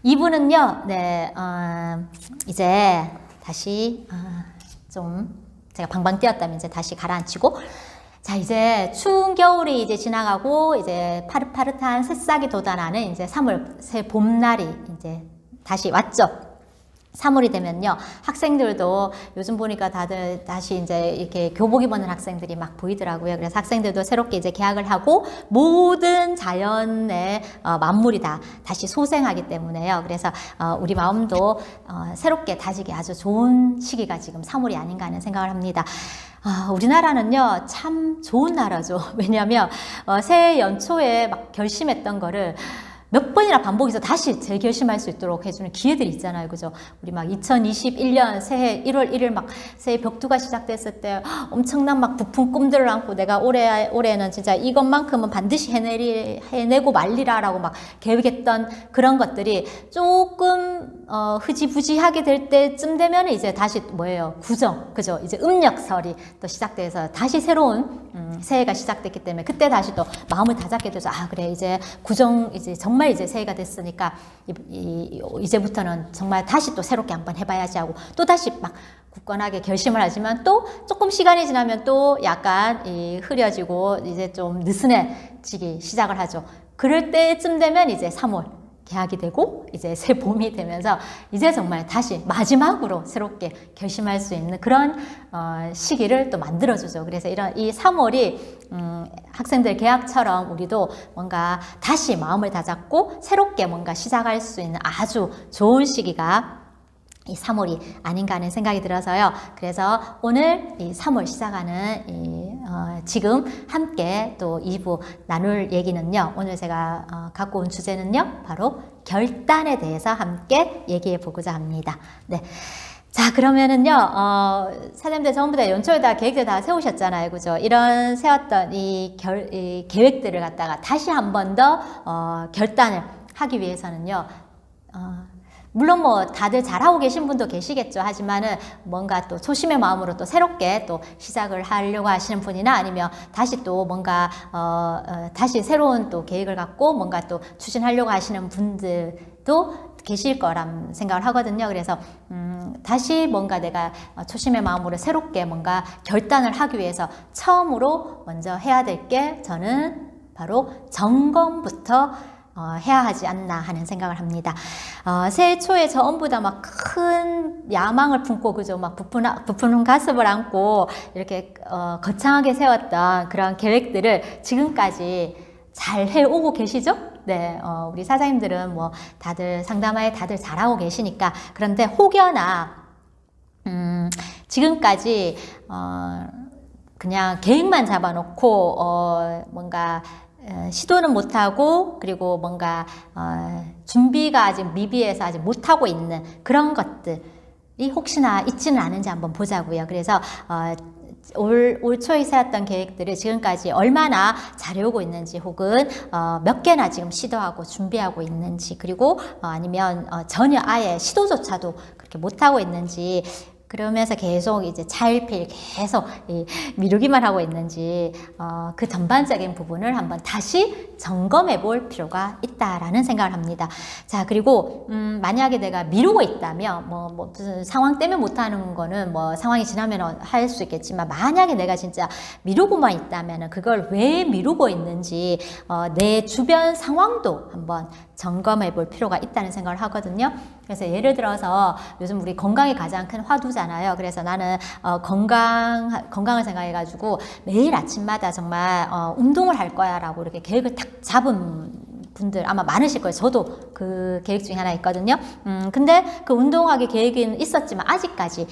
2부는요, 네, 이제 다시, 좀, 제가 방방 뛰었다면 이제 다시 가라앉히고, 자, 이제 추운 겨울이 이제 지나가고, 이제 파릇파릇한 새싹이 돋아나는 이제 3월, 새 봄날이 이제 다시 왔죠. 3월이 되면요, 학생들도 요즘 보니까 다들 다시 이제 이렇게 교복 입는 학생들이 막 보이더라고요. 그래서 학생들도 새롭게 이제 개학을 하고 모든 자연의 만물이 다 다시 소생하기 때문에요. 그래서 우리 마음도 새롭게 다지기 아주 좋은 시기가 지금 3월이 아닌가 하는 생각을 합니다. 우리나라는요, 참 좋은 나라죠. 왜냐하면 새해 연초에 막 결심했던 거를 몇 번이나 반복해서 다시 재결심할 수 있도록 해주는 기회들이 있잖아요. 그죠? 우리 막 2021년 새해 1월 1일 막 새해 벽두가 시작됐을 때 엄청난 막 부푼 꿈들을 안고 내가 올해는 진짜 이것만큼은 반드시 해내고 말리라라고 막 계획했던 그런 것들이 조금 흐지부지하게 될 때쯤 되면 이제 다시 뭐예요? 구정. 그죠? 이제 음력설이 또 시작돼서 다시 새로운 새해가 시작됐기 때문에 그때 다시 또 마음을 다잡게 되죠. 그래. 이제 구정 이제 정말 이제 새해가 됐으니까 이제부터는 정말 다시 또 새롭게 한번 해봐야지 하고 또 다시 막 굳건하게 결심을 하지만 또 조금 시간이 지나면 또 약간 흐려지고 이제 좀 느슨해지기 시작을 하죠. 그럴 때쯤 되면 이제 3월 개학이 되고 이제 새 봄이 되면서 이제 정말 다시 마지막으로 새롭게 결심할 수 있는 그런 시기를 또 만들어주죠. 그래서 이런 이 3월이 학생들 개학처럼 우리도 뭔가 다시 마음을 다잡고 새롭게 뭔가 시작할 수 있는 아주 좋은 시기가 이 3월이 아닌가 하는 생각이 들어서요. 그래서 오늘 이 3월 시작하는 지금 함께 또 2부 나눌 얘기는요. 오늘 제가 갖고 온 주제는요. 바로 결단에 대해서 함께 얘기해 보고자 합니다. 네. 자, 그러면은요, 사장님들 전부 다 연초에 다 계획들 다 세우셨잖아요. 그죠? 이런 세웠던 이 계획들을 갖다가 다시 한 번 더, 결단을 하기 위해서는요, 물론 뭐 다들 잘하고 계신 분도 계시겠죠. 하지만은 뭔가 또 초심의 마음으로 또 새롭게 또 시작을 하려고 하시는 분이나 아니면 다시 또 뭔가 다시 새로운 또 계획을 갖고 뭔가 또 추진하려고 하시는 분들도 계실 거란 생각을 하거든요. 그래서 다시 뭔가 내가 초심의 마음으로 새롭게 뭔가 결단을 하기 위해서 처음으로 먼저 해야 될 게 저는 바로 점검부터 해야 하지 않나 하는 생각을 합니다. 새해 초에 전부 다 막 큰 야망을 품고 그죠? 막 부푸는 가슴을 안고 이렇게 거창하게 세웠던 그런 계획들을 지금까지 잘 해오고 계시죠? 네, 우리 사장님들은 뭐 다들 상담하에 다들 잘하고 계시니까 그런데 혹여나 지금까지 그냥 계획만 잡아놓고 뭔가 시도는 못하고 그리고 뭔가 준비가 아직 미비해서 아직 못하고 있는 그런 것들이 혹시나 있지는 않은지 한번 보자고요. 그래서 올 초에 세웠던 계획들을 지금까지 얼마나 잘해오고 있는지 혹은 몇 개나 지금 시도하고 준비하고 있는지 그리고 아니면 전혀 아예 시도조차도 그렇게 못하고 있는지 그러면서 계속 이제 차일피일 계속 미루기만 하고 있는지 그 전반적인 부분을 한번 다시 점검해 볼 필요가 있다라는 생각을 합니다. 자, 그리고 만약에 내가 미루고 있다면 뭐 무슨 상황 때문에 못하는 거는 뭐 상황이 지나면 할 수 있겠지만 만약에 내가 진짜 미루고만 있다면 그걸 왜 미루고 있는지 내 주변 상황도 한번 점검해 볼 필요가 있다는 생각을 하거든요. 그래서 예를 들어서 요즘 우리 건강이 가장 큰 화두잖아요. 그래서 나는 건강을 생각해가지고 매일 아침마다 정말 운동을 할 거야 라고 이렇게 계획을 딱 잡은 분들 아마 많으실 거예요. 저도 그 계획 중에 하나 있거든요. 근데 그 운동하기 계획은 있었지만 아직까지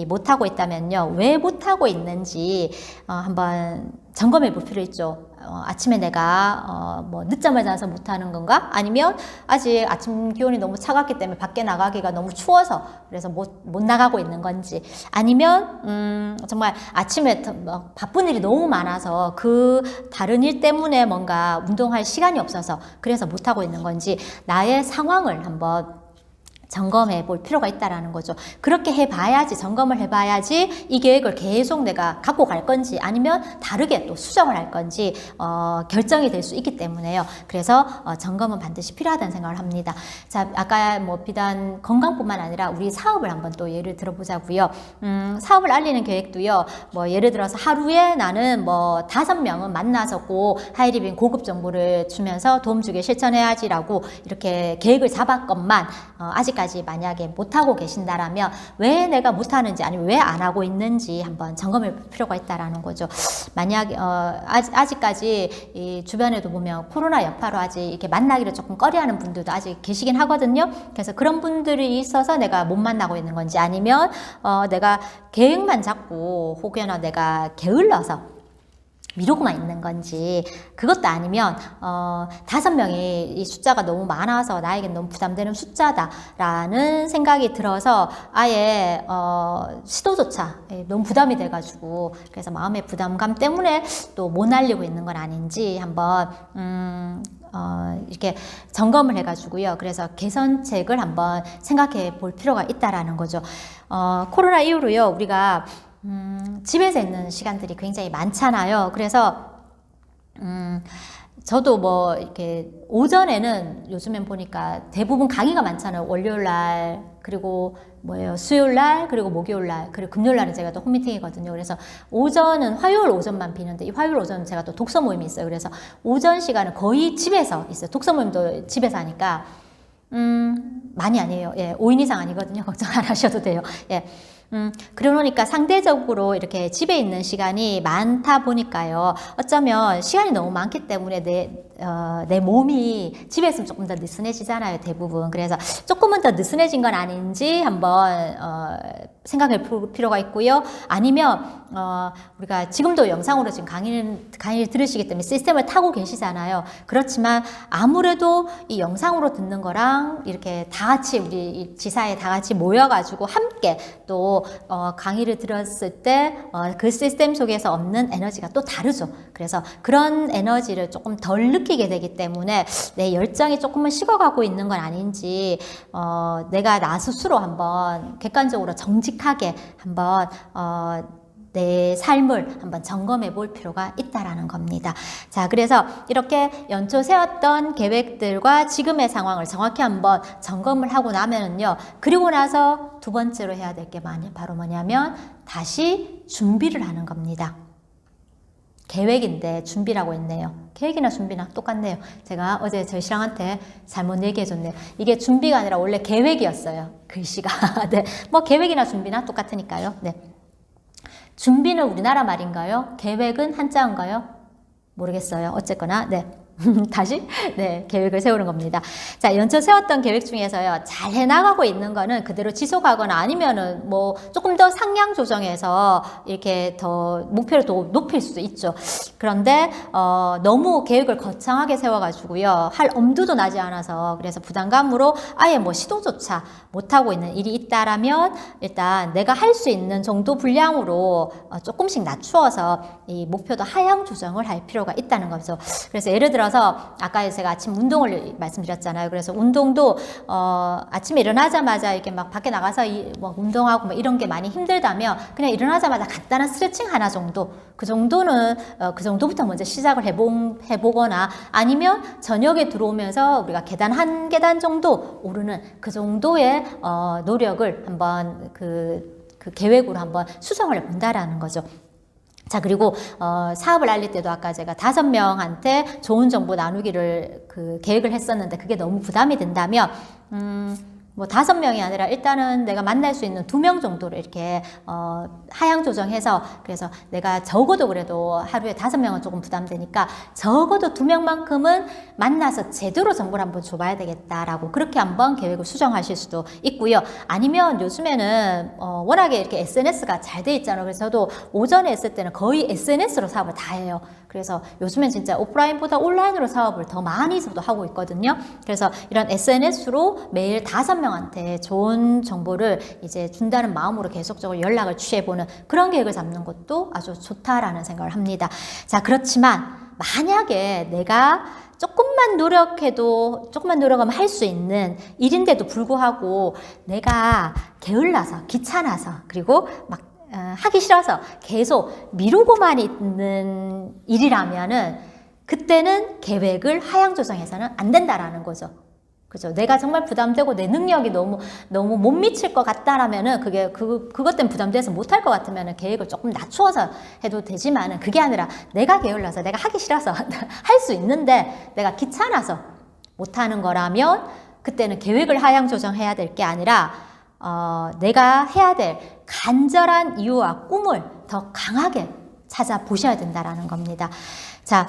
못하고 있다면요. 왜 못하고 있는지 한번 점검해 볼 필요 있죠. 아침에 내가 뭐 늦잠을 자서 못하는 건가? 아니면 아직 아침 기온이 너무 차갑기 때문에 밖에 나가기가 너무 추워서 그래서 못 나가고 있는 건지 아니면 정말 아침에 바쁜 일이 너무 많아서 그 다른 일 때문에 뭔가 운동할 시간이 없어서 그래서 못하고 있는 건지 나의 상황을 한번 점검해 볼 필요가 있다라는 거죠. 그렇게 해봐야지, 점검을 해봐야지 이 계획을 계속 내가 갖고 갈 건지 아니면 다르게 또 수정을 할 건지 결정이 될 수 있기 때문에요. 그래서 점검은 반드시 필요하다는 생각을 합니다. 자, 아까 뭐 비단 건강뿐만 아니라 우리 사업을 한번 또 예를 들어보자고요. 사업을 알리는 계획도요. 뭐 예를 들어서 하루에 나는 뭐 5명은 만나서 꼭 하이리빙 고급 정보를 주면서 도움 주게 실천해야지라고 이렇게 계획을 잡았건만 아직까지 만약에 못하고 계신다라면 왜 내가 못하는지 아니면 왜 안 하고 있는지 한번 점검해 볼 필요가 있다라는 거죠. 만약 아직까지 이 주변에도 보면 코로나 여파로 아직 이렇게 만나기를 조금 꺼려하는 분들도 아직 계시긴 하거든요. 그래서 그런 분들이 있어서 내가 못 만나고 있는 건지 아니면 내가 계획만 잡고 혹여나 내가 게을러서 미루고만 있는 건지, 그것도 아니면 5명이 이 숫자가 너무 많아서 나에겐 너무 부담되는 숫자다라는 생각이 들어서 아예 시도조차 너무 부담이 돼가지고 그래서 마음의 부담감 때문에 또 못 날리고 있는 건 아닌지 한번 이렇게 점검을 해가지고요. 그래서 개선책을 한번 생각해 볼 필요가 있다라는 거죠. 코로나 이후로요, 우리가 집에서 있는 시간들이 굉장히 많잖아요. 그래서 저도 뭐 이렇게 오전에는 요즘엔 보니까 대부분 강의가 많잖아요. 월요일 날, 그리고 뭐예요, 수요일 날, 그리고 목요일 날, 그리고 금요일 날은 제가 또 홈미팅이거든요. 그래서 오전은 화요일 오전만 비는데 이 화요일 오전은 제가 또 독서 모임이 있어요. 그래서 오전 시간은 거의 집에서 있어요. 독서 모임도 집에서 하니까 많이 아니에요. 예, 5인 이상 아니거든요. 걱정 안 하셔도 돼요. 예. 그러니까 상대적으로 이렇게 집에 있는 시간이 많다 보니까요. 어쩌면 시간이 너무 많기 때문에 내 몸이 집에 있으면 조금 더 느슨해지잖아요, 대부분. 그래서 조금은 더 느슨해진 건 아닌지 한번 생각해 볼 필요가 있고요. 아니면 우리가 지금도 영상으로 지금 강의를 들으시기 때문에 시스템을 타고 계시잖아요. 그렇지만 아무래도 이 영상으로 듣는 거랑 이렇게 다 같이 우리 지사에 다 같이 모여가지고 함께 또 강의를 들었을 때 그 시스템 속에서 얻는 에너지가 또 다르죠. 그래서 그런 에너지를 조금 덜 느끼게 되기 때문에 내 열정이 조금은 식어가고 있는 건 아닌지 내가 나 스스로 한번 객관적으로 정직하게 한번 내 삶을 한번 점검해 볼 필요가 있다라는 겁니다. 자, 그래서 이렇게 연초 세웠던 계획들과 지금의 상황을 정확히 한번 점검을 하고 나면은요, 그리고 나서 두 번째로 해야 될 게 바로 뭐냐면 다시 준비를 하는 겁니다. 계획인데 준비라고 했네요. 계획이나 준비나 똑같네요. 제가 어제 저희 신랑한테 잘못 얘기해줬네요. 이게 준비가 아니라 원래 계획이었어요. 글씨가. 네. 뭐 계획이나 준비나 똑같으니까요. 네. 준비는 우리나라 말인가요? 계획은 한자인가요? 모르겠어요. 어쨌거나, 네. 다시 네, 계획을 세우는 겁니다. 자, 연초 세웠던 계획 중에서요, 잘 해나가고 있는 거는 그대로 지속하거나 아니면은 뭐 조금 더 상향 조정해서 이렇게 더 목표를 더 높일 수도 있죠. 그런데 너무 계획을 거창하게 세워가지고요, 할 엄두도 나지 않아서 그래서 부담감으로 아예 뭐 시도조차 못하고 있는 일이 있다라면 일단 내가 할 수 있는 정도 분량으로 조금씩 낮추어서 이 목표도 하향 조정을 할 필요가 있다는 거죠. 그래서 예를 들어 아까 제가 아침 운동을 말씀드렸잖아요. 그래서 운동도 아침에 일어나자마자 이렇게 막 밖에 나가서 뭐 운동하고 뭐 이런 게 많이 힘들다면 그냥 일어나자마자 간단한 스트레칭 하나 정도, 그 정도는 그 정도부터 먼저 시작을 해보거나 아니면 저녁에 들어오면서 우리가 계단 한 계단 정도 오르는 그 정도의 노력을 한번 그 계획으로 한번 수정을 해본다라는 거죠. 자, 그리고 사업을 알릴 때도 아까 제가 5명한테 좋은 정보 나누기를 계획을 했었는데 그게 너무 부담이 된다면 뭐 5명이 아니라 일단은 내가 만날 수 있는 2명 정도를 이렇게 하향 조정해서, 그래서 내가 적어도 그래도 하루에 5명은 조금 부담되니까 적어도 2명만큼은 만나서 제대로 정보를 한번 줘봐야 되겠다라고 그렇게 한번 계획을 수정하실 수도 있고요. 아니면 요즘에는 워낙에 이렇게 SNS가 잘 돼 있잖아요. 그래서 저도 오전에 했을 때는 거의 SNS로 사업을 다 해요. 그래서 요즘엔 진짜 오프라인보다 온라인으로 사업을 더 많이 저도 하고 있거든요. 그래서 이런 SNS로 매일 5명한테 좋은 정보를 이제 준다는 마음으로 계속적으로 연락을 취해보는 그런 계획을 잡는 것도 아주 좋다라는 생각을 합니다. 자, 그렇지만 만약에 내가 조금만 노력하면 할 수 있는 일인데도 불구하고 내가 게을러서 귀찮아서 그리고 막 하기 싫어서 계속 미루고만 있는 일이라면은 그때는 계획을 하향 조정해서는 안 된다라는 거죠. 그죠? 내가 정말 부담되고 내 능력이 너무 못 미칠 것 같다라면은 그것 때문에 부담돼서 못할 것 같으면은 계획을 조금 낮추어서 해도 되지만은 그게 아니라 내가 게을러서 내가 하기 싫어서 할 수 있는데 내가 귀찮아서 못하는 거라면 그때는 계획을 하향 조정해야 될 게 아니라 내가 해야 될 간절한 이유와 꿈을 더 강하게 찾아보셔야 된다라는 겁니다. 자,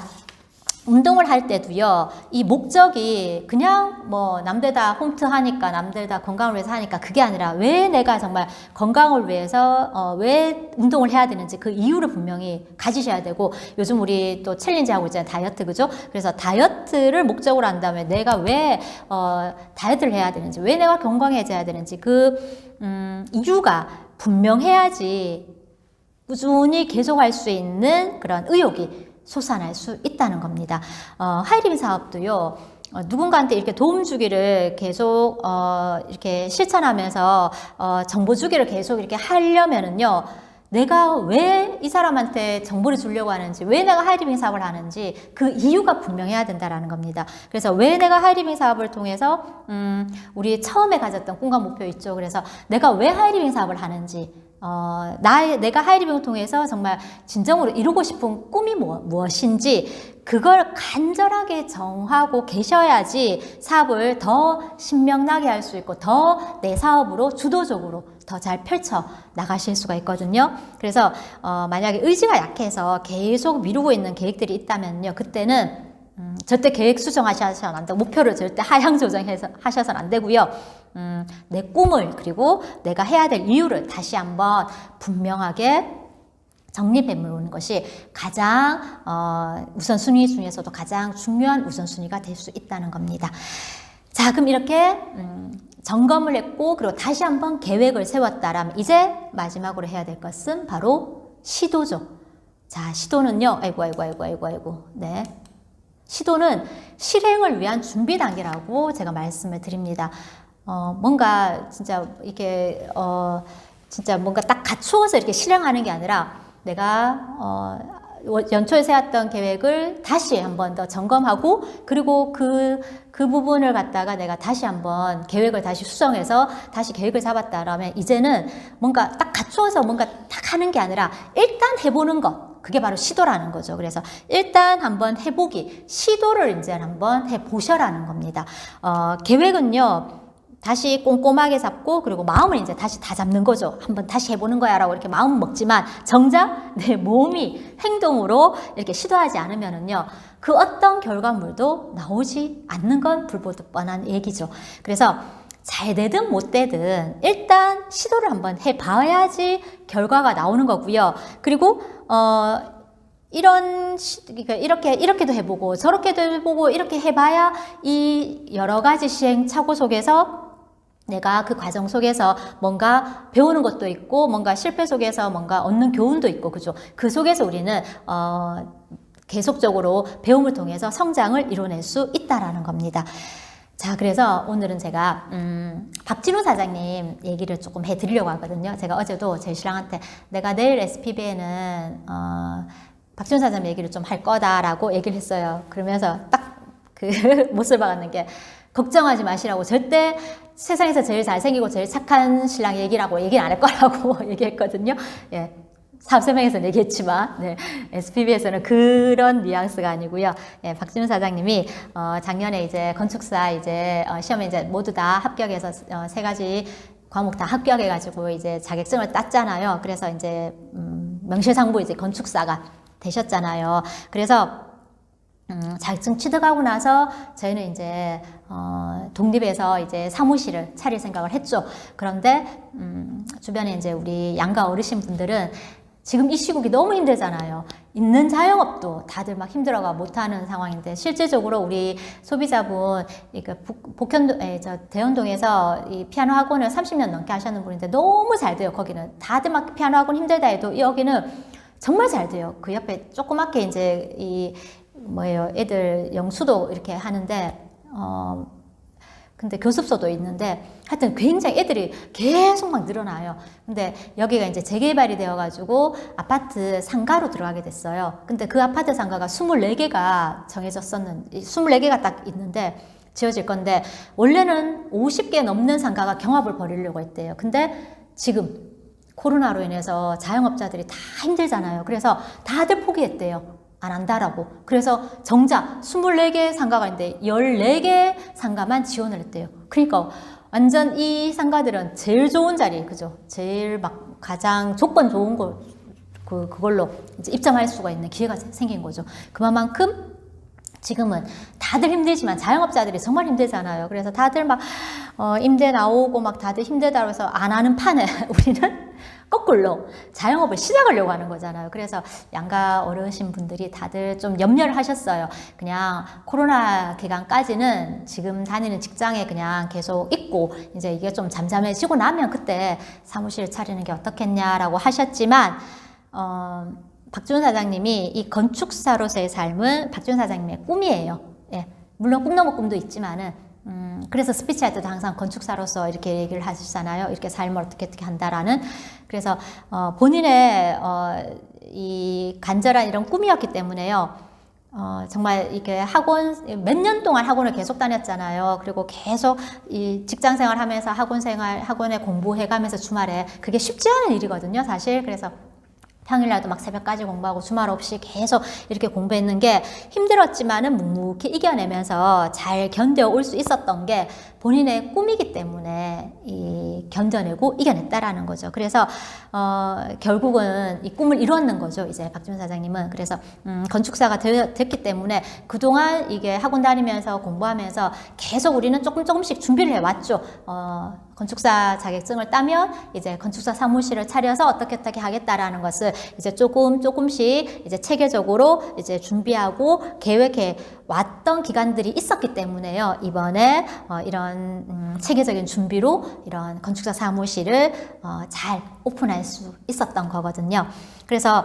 운동을 할 때도요, 이 목적이 그냥 뭐 남들 다 홈트하니까, 남들 다 건강을 위해서 하니까 그게 아니라 왜 내가 정말 건강을 위해서 왜 운동을 해야 되는지 그 이유를 분명히 가지셔야 되고, 요즘 우리 또 챌린지 하고 있잖아요. 다이어트, 그죠? 그래서 다이어트를 목적으로 한 다음에 내가 왜 다이어트를 해야 되는지, 왜 내가 건강해져야 되는지 이유가 분명해야지 꾸준히 계속할 수 있는 그런 의욕이 솟아날 수 있다는 겁니다. 하이리빙 사업도요, 누군가한테 이렇게 도움 주기를 계속 이렇게 실천하면서 정보 주기를 계속 이렇게 하려면은요, 내가 왜 이 사람한테 정보를 주려고 하는지, 왜 내가 하이리빙 사업을 하는지 그 이유가 분명해야 된다라는 겁니다. 그래서 왜 내가 하이리빙 사업을 통해서 우리 처음에 가졌던 꿈과 목표 있죠. 그래서 내가 왜 하이리빙 사업을 하는지, 내가 하이리빙을 통해서 정말 진정으로 이루고 싶은 꿈이 무엇인지 그걸 간절하게 정하고 계셔야지 사업을 더 신명나게 할 수 있고 더 내 사업으로 주도적으로 더 잘 펼쳐 나가실 수가 있거든요. 그래서 만약에 의지가 약해서 계속 미루고 있는 계획들이 있다면요, 그때는 절대 계획 수정하셔서는 안 되고 목표를 절대 하향 조정해서 하셔서는 안 되고요. 내 꿈을 그리고 내가 해야 될 이유를 다시 한번 분명하게 정립해 놓는 것이 가장 우선순위 중에서도 가장 중요한 우선순위가 될 수 있다는 겁니다. 자, 그럼 이렇게 점검을 했고 그리고 다시 한번 계획을 세웠다라면 이제 마지막으로 해야 될 것은 바로 시도죠. 자, 시도는요. 아이고. 네. 시도는 실행을 위한 준비 단계라고 제가 말씀을 드립니다. 뭔가 진짜 이렇게 진짜 뭔가 딱 갖추어서 이렇게 실행하는 게 아니라 내가 연초에 세웠던 계획을 다시 한 번 더 점검하고 그리고 그 부분을 갖다가 내가 다시 한번 계획을 다시 수정해서 다시 계획을 잡았다라면 이제는 뭔가 딱 갖추어서 뭔가 딱 하는 게 아니라 일단 해보는 것, 그게 바로 시도라는 거죠. 그래서 일단 한번 해보기, 시도를 이제 한번 해보셔라는 겁니다. 계획은요, 다시 꼼꼼하게 잡고 그리고 마음을 이제 다시 다 잡는 거죠. 한번 다시 해보는 거야 라고 이렇게 마음 먹지만 정작 내 몸이 행동으로 이렇게 시도하지 않으면은요, 그 어떤 결과물도 나오지 않는 건 불보듯 뻔한 얘기죠. 그래서 잘 되든 못 되든 일단 시도를 한번 해봐야지 결과가 나오는 거고요. 그리고 이렇게도 해보고 저렇게도 해보고 이렇게 해봐야 이 여러 가지 시행착오 속에서 내가 그 과정 속에서 뭔가 배우는 것도 있고 뭔가 실패 속에서 뭔가 얻는 교훈도 있고, 그죠? 그 속에서 우리는 계속적으로 배움을 통해서 성장을 이뤄낼 수 있다라는 겁니다. 자, 그래서 오늘은 제가 박진우 사장님 얘기를 조금 해드리려고 하거든요. 제가 어제도 제 신랑한테 내가 내일 SPB에는 박진우 사장님 얘기를 좀 할 거다라고 얘기를 했어요. 그러면서 딱 그 못을 박았는 게, 걱정하지 마시라고, 절대 세상에서 제일 잘생기고 제일 착한 신랑 얘기라고 얘기는 안 할 거라고 얘기했거든요. 예. 사업설명에서는 얘기했지만, 네, SPB에서는 그런 뉘앙스가 아니고요. 예, 박진우 사장님이, 작년에 이제 건축사 시험에 이제 모두 다 합격해서, 3가지 과목 다 합격해가지고 이제 자격증을 땄잖아요. 그래서 이제, 명실상부 이제 건축사가 되셨잖아요. 그래서, 자격증 취득하고 나서 저희는 이제 독립해서 이제 사무실을 차릴 생각을 했죠. 그런데 주변에 이제 우리 양가 어르신 분들은 지금 이 시국이 너무 힘들잖아요. 있는 자영업도 다들 막 힘들어가 못하는 상황인데, 실질적으로 우리 소비자분 대연동에서 이 피아노 학원을 30년 넘게 하셨는 분인데 너무 잘 돼요. 거기는 다들 막 피아노 학원 힘들다 해도 여기는 정말 잘 돼요. 그 옆에 조그맣게 이제 뭐예요, 애들 영수도 이렇게 하는데 근데 교습소도 있는데 하여튼 굉장히 애들이 계속 막 늘어나요. 근데 여기가 이제 재개발이 되어가지고 아파트 상가로 들어가게 됐어요. 근데 그 아파트 상가가 24개가 정해졌었는데 24개가 딱 있는데 지어질 건데 원래는 50개 넘는 상가가 경합을 벌이려고 했대요. 근데 지금 코로나로 인해서 자영업자들이 다 힘들잖아요. 그래서 다들 포기했대요. 안 한다라고. 그래서 정작 24개 상가가 있는데 14개 상가만 지원을 했대요. 그러니까 완전 이 상가들은 제일 좋은 자리, 그죠? 제일 막 가장 조건 좋은 거, 그걸로 이제 입점할 수가 있는 기회가 생긴 거죠. 그만큼 지금은 다들 힘들지만 자영업자들이 정말 힘들잖아요. 그래서 다들 막 임대 나오고 막 다들 힘들다고 해서 안 하는 판에 우리는 거꾸로 자영업을 시작하려고 하는 거잖아요. 그래서 양가 어르신 분들이 다들 좀 염려를 하셨어요. 그냥 코로나 기간까지는 지금 다니는 직장에 그냥 계속 있고 이제 이게 좀 잠잠해지고 나면 그때 사무실 차리는 게 어떻겠냐라고 하셨지만 박준 사장님이 이 건축사로서의 삶은 박준 사장님의 꿈이에요. 예, 물론 꿈 넘은 꿈도 있지만은 그래서 스피치 할 때도 항상 건축사로서 이렇게 얘기를 하시잖아요. 이렇게 삶을 어떻게 한다라는. 그래서 본인의 이 간절한 이런 꿈이었기 때문에요. 정말 이렇게 학원 몇 년 동안 학원을 계속 다녔잖아요. 그리고 계속 이 직장 생활하면서 학원에 공부해가면서 주말에 그게 쉽지 않은 일이거든요, 사실. 그래서 평일날도 막 새벽까지 공부하고 주말 없이 계속 이렇게 공부했는 게 힘들었지만은 묵묵히 이겨내면서 잘 견뎌올 수 있었던 게 본인의 꿈이기 때문에 견뎌내고 이겨냈다라는 거죠. 그래서 결국은 이 꿈을 이뤘는 거죠. 이제 박준 사장님은. 그래서 건축사가 됐기 때문에 그동안 이게 학원 다니면서 공부하면서 계속 우리는 조금씩 준비를 해왔죠. 건축사 자격증을 따면 이제 건축사 사무실을 차려서 어떻게 하겠다라는 것을 이제 조금씩 이제 체계적으로 이제 준비하고 계획해 왔던 기간들이 있었기 때문에요. 이번에 이런 체계적인 준비로 이런 건축사 사무실을 잘 오픈할 수 있었던 거거든요. 그래서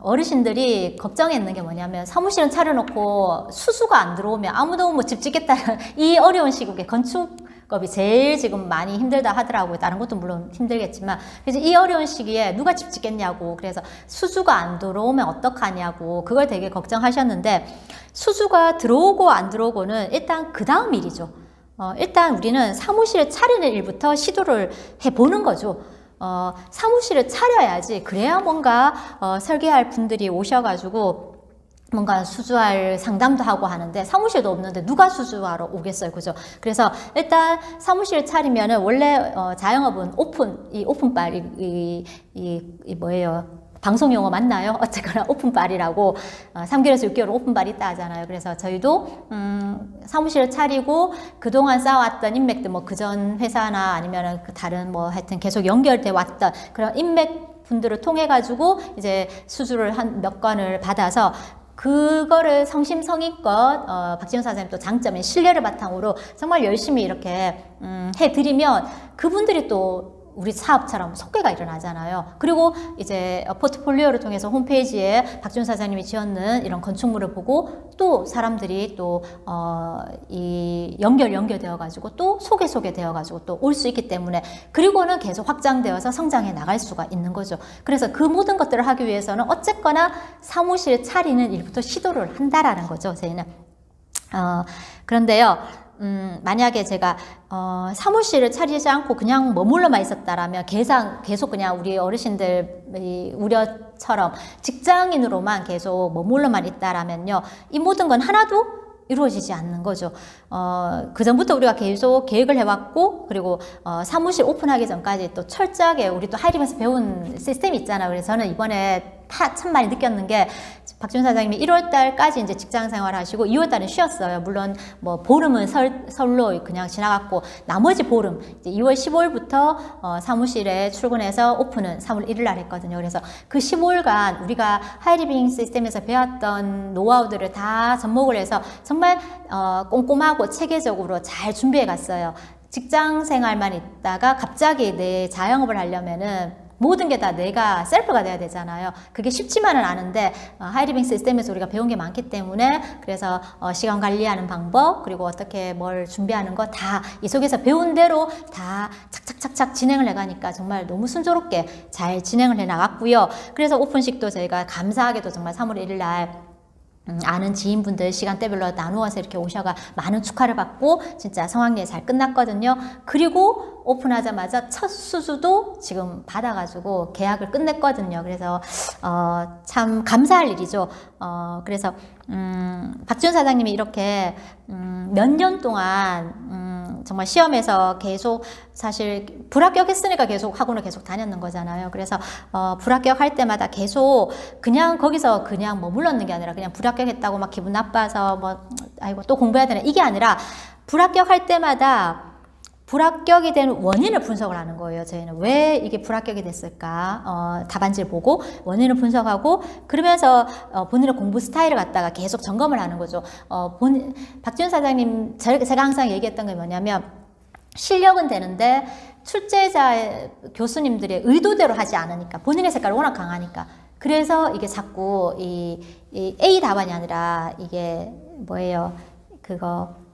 어르신들이 걱정했는 게 뭐냐면 사무실은 차려놓고 수수가 안 들어오면 아무도 뭐 집 짓겠다는 이 어려운 시국에 건축업이 제일 지금 많이 힘들다 하더라고요. 다른 것도 물론 힘들겠지만. 그래서 이 어려운 시기에 누가 집 짓겠냐고. 그래서 수주가 안 들어오면 어떡하냐고. 그걸 되게 걱정하셨는데 수주가 들어오고 안 들어오고는 일단 그 다음 일이죠. 일단 우리는 사무실을 차리는 일부터 시도를 해보는 거죠. 사무실을 차려야지. 그래야 뭔가 설계할 분들이 오셔가지고 뭔가 수주할 상담도 하고 하는데 사무실도 없는데 누가 수주하러 오겠어요, 그죠? 그래서 일단 사무실을 차리면은 원래 자영업은 오픈빨 뭐예요? 방송 용어 맞나요? 어쨌거나 오픈빨이라고 3개월에서 6개월 오픈빨이 있다 하잖아요. 그래서 저희도 사무실을 차리고 그동안 쌓아왔던 인맥들 뭐 그전 회사나 아니면은 다른 뭐 하여튼 계속 연결돼 왔던 그런 인맥 분들을 통해 가지고 이제 수주를 한 몇 건을 받아서 그거를 성심성의껏 박지훈 사장님 또 장점인 신뢰를 바탕으로 정말 열심히 이렇게 해드리면 그분들이 또 우리 사업처럼 속개가 일어나잖아요. 그리고 이제 포트폴리오를 통해서 홈페이지에 박준 사장님이 지었는 이런 건축물을 보고 또 사람들이 또 이 연결되어 가지고 또 소개되어 가지고 또 올 수 있기 때문에 그리고는 계속 확장되어서 성장해 나갈 수가 있는 거죠. 그래서 그 모든 것들을 하기 위해서는 어쨌거나 사무실 차리는 일부터 시도를 한다라는 거죠. 저희는 그런데요. 만약에 제가 사무실을 차리지 않고 그냥 머물러만 있었다라면 계속 그냥 우리 어르신들 우려처럼 직장인으로만 계속 머물러만 있다라면요, 이 모든 건 하나도 이루어지지 않는 거죠. 그전부터 우리가 계속 계획을 해왔고, 그리고 사무실 오픈하기 전까지 또 철저하게 우리 또 하이림에서 배운 시스템이 있잖아요. 그래서 저는 이번에 참 많이 느꼈는 게 박준 사장님이 1월 달까지 이제 직장 생활 하시고 2월 달은 쉬었어요. 물론 뭐 보름은 설로 그냥 지나갔고 나머지 보름 이제 2월 15일부터 사무실에 출근해서 오픈은 3월 1일 날 했거든요. 그래서 그 15일간 우리가 하이리빙 시스템에서 배웠던 노하우들을 다 접목을 해서 정말 꼼꼼하고 체계적으로 잘 준비해 갔어요. 직장 생활만 있다가 갑자기 내 자영업을 하려면은 모든 게 다 내가 셀프가 돼야 되잖아요. 그게 쉽지만은 않은데 하이리빙 시스템에서 우리가 배운 게 많기 때문에 그래서 시간 관리하는 방법 그리고 어떻게 뭘 준비하는 거 다 이 속에서 배운 대로 다 착착착착 진행을 해가니까 정말 너무 순조롭게 잘 진행을 해 나갔고요. 그래서 오픈식도 저희가 감사하게도 정말 3월 1일 날 아는 지인분들 시간대별로 나누어서 이렇게 오셔가 많은 축하를 받고 진짜 성황리에 잘 끝났거든요. 그리고 오픈하자마자 첫 수주도 지금 받아가지고 계약을 끝냈거든요. 그래서 참 감사할 일이죠. 그래서 박지훈 사장님이 이렇게 몇 년 동안 정말 시험에서 계속 사실 불합격했으니까 계속 학원을 계속 다녔는 거잖아요. 그래서 불합격할 때마다 계속 그냥 거기서 그냥 머물렀는 게 아니라 그냥 불합격했다고 막 기분 나빠서 뭐 아이고 또 공부해야 되나 이게 아니라 불합격할 때마다 불합격이 된 원인을 분석을 하는 거예요. 저희는 왜 이게 불합격이 됐을까 답안지를 보고 원인을 분석하고 그러면서 본인의 공부 스타일을 갖다가 계속 점검을 하는 거죠. 박지훈 사장님 제가 항상 얘기했던 게 뭐냐면 실력은 되는데 출제자 교수님들의 의도대로 하지 않으니까 본인의 색깔이 워낙 강하니까 그래서 이게 자꾸 이 A 답안이 아니라 이게 뭐예요 그거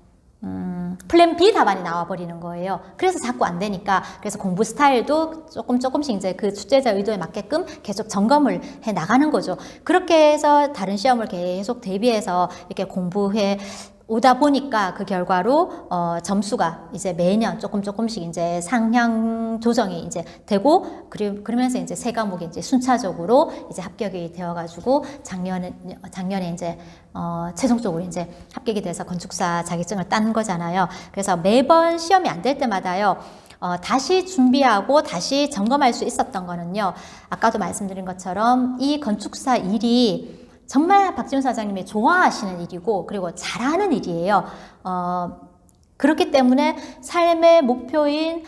플랜 B 답안이 나와버리는 거예요. 그래서 자꾸 안 되니까 그래서 공부 스타일도 조금씩 이제 그 출제자 의도에 맞게끔 계속 점검을 해 나가는 거죠. 그렇게 해서 다른 시험을 계속 대비해서 이렇게 오다 보니까 그 결과로 점수가 이제 매년 조금씩 이제 상향 조정이 이제 되고 그러면서 이제 세 과목이 이제 순차적으로 이제 합격이 되어가지고 작년에 이제 최종적으로 이제 합격이 돼서 건축사 자격증을 딴 거잖아요. 그래서 매번 시험이 안 될 때마다요. 다시 준비하고 다시 점검할 수 있었던 거는요. 아까도 말씀드린 것처럼 이 건축사 일이 정말 박지훈 사장님이 좋아하시는 일이고 그리고 잘하는 일이에요. 그렇기 때문에 삶의 목표인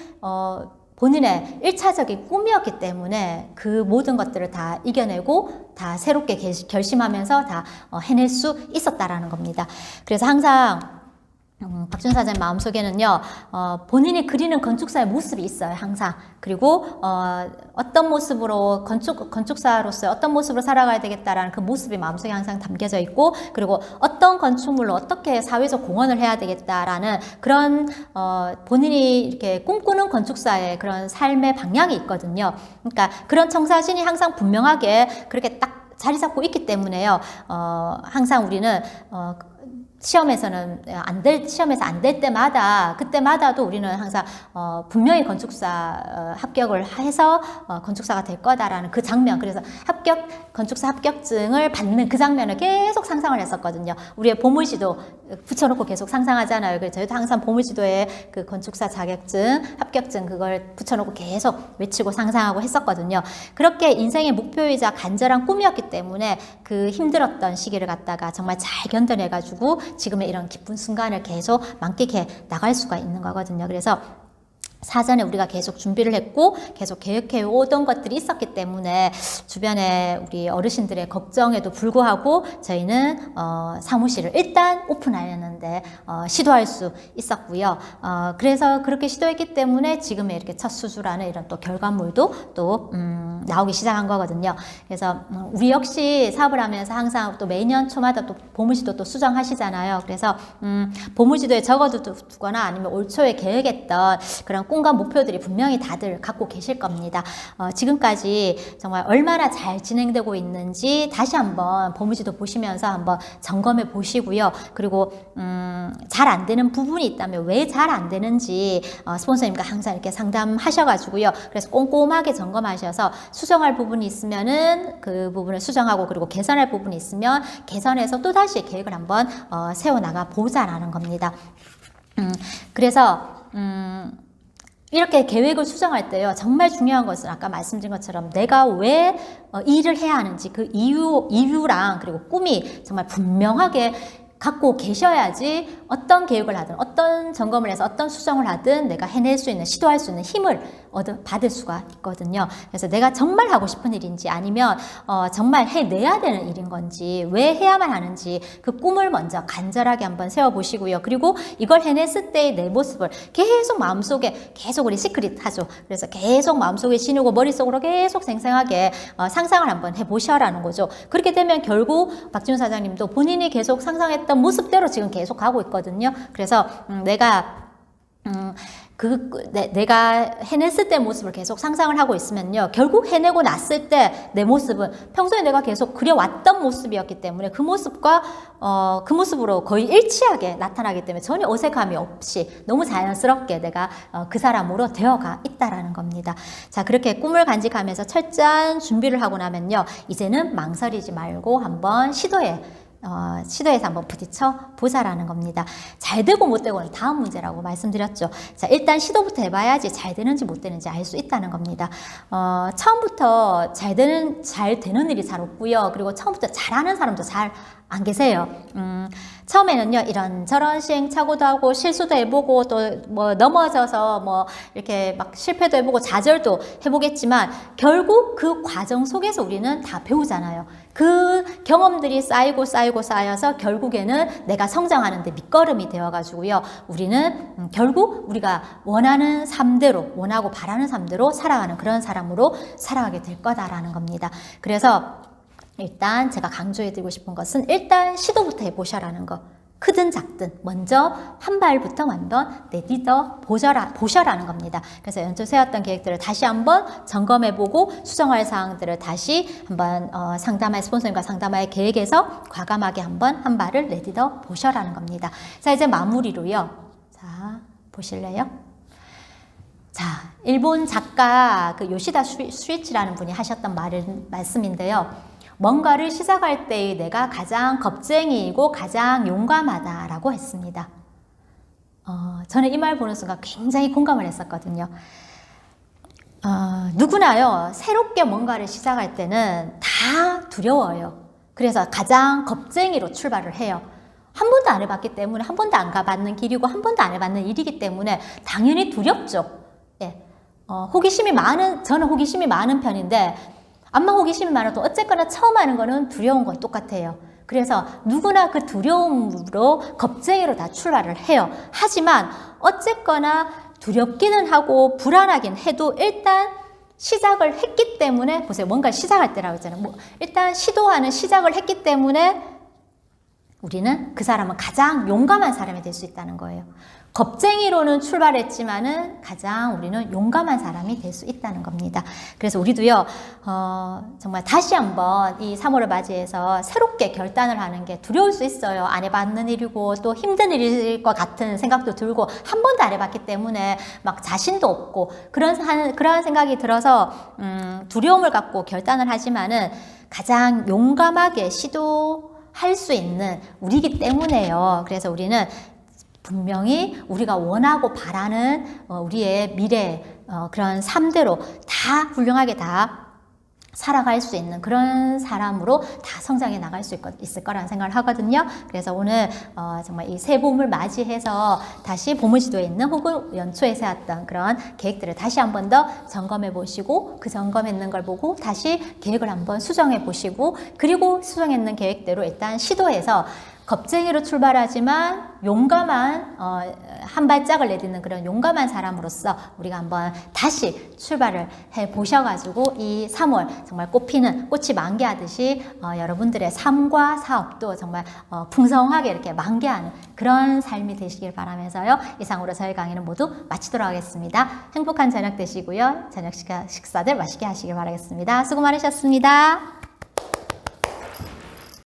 본인의 1차적인 꿈이었기 때문에 그 모든 것들을 다 이겨내고 다 새롭게 결심하면서 다 해낼 수 있었다라는 겁니다. 그래서 항상 박지훈 사장님 마음속에는요, 본인이 그리는 건축사의 모습이 있어요, 항상. 그리고, 어떤 모습으로, 건축사로서 어떤 모습으로 살아가야 되겠다라는 그 모습이 마음속에 항상 담겨져 있고, 그리고 어떤 건축물로 어떻게 사회적 공헌을 해야 되겠다라는 그런, 본인이 이렇게 꿈꾸는 건축사의 그런 삶의 방향이 있거든요. 그러니까 그런 청사진이 항상 분명하게 그렇게 딱 자리 잡고 있기 때문에요, 항상 우리는, 시험에서 안 될 때마다, 그때마다도 우리는 항상, 분명히 건축사 합격을 해서, 건축사가 될 거다라는 그 장면. 그래서 건축사 합격증을 받는 그 장면을 계속 상상을 했었거든요. 우리의 보물지도 붙여놓고 계속 상상하잖아요. 그래서 저희도 항상 보물지도에 그 건축사 자격증, 합격증 그걸 붙여놓고 계속 외치고 상상하고 했었거든요. 그렇게 인생의 목표이자 간절한 꿈이었기 때문에 그 힘들었던 시기를 갖다가 정말 잘 견뎌내가지고 지금의 이런 기쁜 순간을 계속 만끽해 나갈 수가 있는 거거든요. 그래서 사전에 우리가 계속 준비를 했고 계속 계획해 오던 것들이 있었기 때문에 주변에 우리 어르신들의 걱정에도 불구하고 저희는 사무실을 일단 오픈하려는데 시도할 수 있었고요. 그래서 그렇게 시도했기 때문에 지금의 이렇게 첫 수주라는 이런 또 결과물도 또 나오기 시작한 거거든요. 그래서 우리 역시 사업을 하면서 항상 또 매년 초마다 또 보물지도 또 수정하시잖아요. 그래서 보물지도에 적어두거나 아니면 올 초에 계획했던 그런 꿈과 목표들이 분명히 다들 갖고 계실 겁니다. 지금까지 정말 얼마나 잘 진행되고 있는지 다시 한번 보물지도 보시면서 한번 점검해 보시고요. 그리고 잘 안 되는 부분이 있다면 왜 잘 안 되는지 스폰서님과 항상 이렇게 상담하셔가지고요. 그래서 꼼꼼하게 점검하셔서 수정할 부분이 있으면은 그 부분을 수정하고 그리고 개선할 부분이 있으면 개선해서 또 다시 계획을 한번 세워나가 보자라는 겁니다. 그래서 이렇게 계획을 수정할 때요, 정말 중요한 것은 아까 말씀드린 것처럼 내가 왜 일을 해야 하는지 그 이유랑 그리고 꿈이 정말 분명하게 갖고 계셔야지 어떤 계획을 하든 어떤 점검을 해서 어떤 수정을 하든 내가 해낼 수 있는, 시도할 수 있는 힘을 받을 수가 있거든요. 그래서 내가 정말 하고 싶은 일인지 아니면 정말 해내야 되는 일인 건지, 왜 해야만 하는지 그 꿈을 먼저 간절하게 한번 세워보시고요. 그리고 이걸 해냈을 때의 내 모습을 계속 마음속에 계속 우리 시크릿 하죠. 그래서 계속 마음속에 지니고 머릿속으로 계속 생생하게 상상을 한번 해보셔라는 거죠. 그렇게 되면 결국 박지훈 사장님도 본인이 계속 상상했던 모습대로 지금 계속 가고 있거든요. 그래서 내가 내가 해냈을 때 모습을 계속 상상을 하고 있으면요, 결국 해내고 났을 때 내 모습은 평소에 내가 계속 그려왔던 모습이었기 때문에 그 모습과 그 모습으로 거의 일치하게 나타나기 때문에 전혀 어색함이 없이 너무 자연스럽게 내가 그 사람으로 되어가 있다라는 겁니다. 자, 그렇게 꿈을 간직하면서 철저한 준비를 하고 나면요, 이제는 망설이지 말고 한번 시도해서 한번 부딪혀 보자라는 겁니다. 잘 되고 못 되고는 다음 문제라고 말씀드렸죠. 자, 일단 시도부터 해봐야지 잘 되는지 못 되는지 알 수 있다는 겁니다. 처음부터 잘 되는 일이 잘 없고요. 그리고 처음부터 잘하는 사람도 잘 안 계세요. 처음에는요, 이런저런 시행착오도 하고 실수도 해보고 또 뭐 넘어져서 뭐 이렇게 막 실패도 해보고 좌절도 해보겠지만 결국 그 과정 속에서 우리는 다 배우잖아요. 그 경험들이 쌓여서 결국에는 내가 성장하는 데 밑거름이 되어가지고요, 우리는 결국 우리가 원하는 삶대로, 원하고 바라는 삶대로 살아가는 그런 사람으로 살아가게 될 거다라는 겁니다. 그래서 일단 제가 강조해드리고 싶은 것은 일단 시도부터 해보셔라는 거. 크든 작든 먼저 한 발부터 한번 내딛어 보셔라는 겁니다. 그래서 연초 세웠던 계획들을 다시 한번 점검해보고 수정할 사항들을 다시 한번 스폰서님과 상담할 계획에서 과감하게 한번 한 발을 내딛어 보셔라는 겁니다. 자, 이제 마무리로요. 자, 보실래요? 자, 일본 작가 그 요시다 수이치라는 분이 하셨던 말씀인데요. 뭔가를 시작할 때의 내가 가장 겁쟁이이고 가장 용감하다라고 했습니다. 저는 이 말 보는 순간 굉장히 공감을 했었거든요. 누구나요, 새롭게 뭔가를 시작할 때는 다 두려워요. 그래서 가장 겁쟁이로 출발을 해요. 한 번도 안 해봤기 때문에, 한 번도 안 가봤는 길이고 한 번도 안 해봤는 일이기 때문에 당연히 두렵죠. 예. 저는 호기심이 많은 편인데, 암만 호기심이 많아도 어쨌거나 처음 하는 거는 두려운 건 똑같아요. 그래서 누구나 그 두려움으로 겁쟁이로 다 출발을 해요. 하지만 어쨌거나 두렵기는 하고 불안하긴 해도 일단 시작을 했기 때문에, 보세요. 뭔가 시작할 때라고 했잖아요. 일단 시도하는 시작을 했기 때문에 우리는 그 사람은 가장 용감한 사람이 될 수 있다는 거예요. 겁쟁이로는 출발했지만은 가장 우리는 용감한 사람이 될 수 있다는 겁니다. 그래서 우리도요, 정말 다시 한번 이 3월을 맞이해서 새롭게 결단을 하는 게 두려울 수 있어요. 안 해봤는 일이고 또 힘든 일일 것 같은 생각도 들고 한 번도 안 해봤기 때문에 막 자신도 없고 그런 생각이 들어서 두려움을 갖고 결단을 하지만은 가장 용감하게 시도할 수 있는 우리이기 때문에요. 그래서 우리는 분명히 우리가 원하고 바라는 우리의 미래 그런 삶대로 다 훌륭하게 다 살아갈 수 있는 그런 사람으로 다 성장해 나갈 수 있을 거라는 생각을 하거든요. 그래서 오늘 정말 이 새 봄을 맞이해서 다시 봄의지도에 있는 혹은 연초에 세웠던 그런 계획들을 다시 한 번 더 점검해 보시고, 그 점검했는 걸 보고 다시 계획을 한번 수정해 보시고, 그리고 수정했는 계획대로 일단 시도해서 겁쟁이로 출발하지만 용감한 한 발짝을 내딛는 그런 용감한 사람으로서 우리가 한번 다시 출발을 해 보셔가지고 이 3월 정말 꽃이 만개하듯이 여러분들의 삶과 사업도 정말 풍성하게 이렇게 만개하는 그런 삶이 되시길 바라면서요, 이상으로 저희 강의는 모두 마치도록 하겠습니다. 행복한 저녁 되시고요, 저녁 식사들 맛있게 하시길 바라겠습니다. 수고 많으셨습니다.